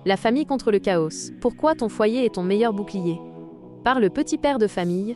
La famille contre le chaos. Pourquoi ton foyer est ton meilleur bouclier? Par le petit père de famille.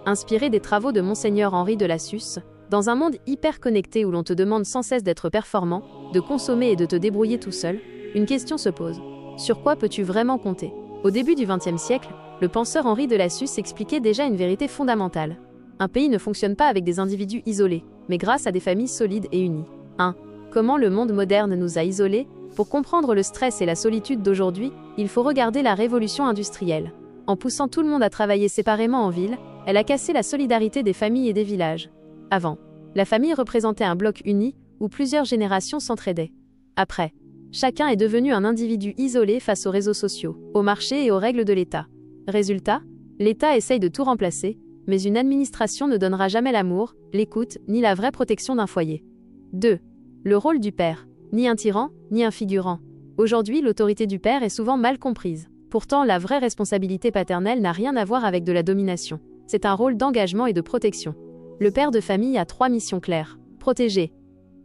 Inspiré des travaux de Monseigneur Henri de Lassus, dans un monde hyper connecté où l'on te demande sans cesse d'être performant, de consommer et de te débrouiller tout seul, une question se pose. Sur quoi peux-tu vraiment compter? Au début du XXe siècle, le penseur Henri de Lassus expliquait déjà une vérité fondamentale. Un pays ne fonctionne pas avec des individus isolés, mais grâce à des familles solides et unies. 1. Comment le monde moderne nous a isolés? Pour comprendre le stress et la solitude d'aujourd'hui, il faut regarder la révolution industrielle. En poussant tout le monde à travailler séparément en ville, elle a cassé la solidarité des familles et des villages. Avant, la famille représentait un bloc uni où plusieurs générations s'entraidaient. Après, chacun est devenu un individu isolé face aux réseaux sociaux, au marché et aux règles de l'État. Résultat, l'État essaye de tout remplacer, mais une administration ne donnera jamais l'amour, l'écoute, ni la vraie protection d'un foyer. 2. Le rôle du père. Ni un tyran, ni un figurant. Aujourd'hui, l'autorité du père est souvent mal comprise. Pourtant, la vraie responsabilité paternelle n'a rien à voir avec de la domination. C'est un rôle d'engagement et de protection. Le père de famille a 3 missions claires. Protéger.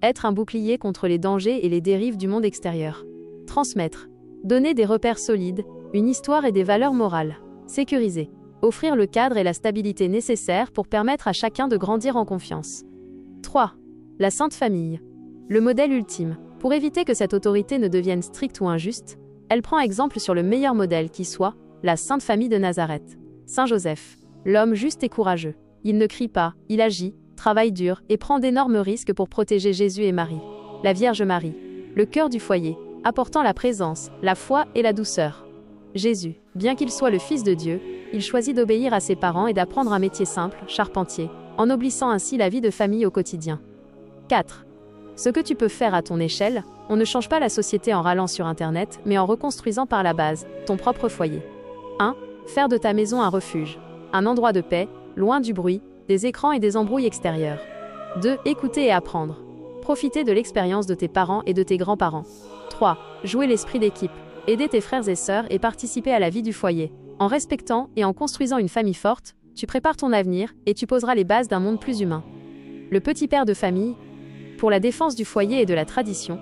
Être un bouclier contre les dangers et les dérives du monde extérieur. Transmettre. Donner des repères solides, une histoire et des valeurs morales. Sécuriser. Offrir le cadre et la stabilité nécessaires pour permettre à chacun de grandir en confiance. 3. La Sainte Famille. Le modèle ultime. Pour éviter que cette autorité ne devienne stricte ou injuste, elle prend exemple sur le meilleur modèle qui soit, la Sainte Famille de Nazareth. Saint Joseph. L'homme juste et courageux. Il ne crie pas, il agit, travaille dur et prend d'énormes risques pour protéger Jésus et Marie. La Vierge Marie. Le cœur du foyer, apportant la présence, la foi et la douceur. Jésus, bien qu'il soit le Fils de Dieu, il choisit d'obéir à ses parents et d'apprendre un métier simple, charpentier, ennoblissant ainsi la vie de famille au quotidien. 4. Ce que tu peux faire à ton échelle, on ne change pas la société en râlant sur Internet, mais en reconstruisant par la base, ton propre foyer. 1. Faire de ta maison un refuge. Un endroit de paix, loin du bruit, des écrans et des embrouilles extérieures. 2. Écouter et apprendre. Profiter de l'expérience de tes parents et de tes grands-parents. 3. Jouer l'esprit d'équipe. Aider tes frères et sœurs et participer à la vie du foyer. En respectant et en construisant une famille forte, tu prépares ton avenir et tu poseras les bases d'un monde plus humain. Le petit père de famille. Pour la défense du foyer et de la tradition,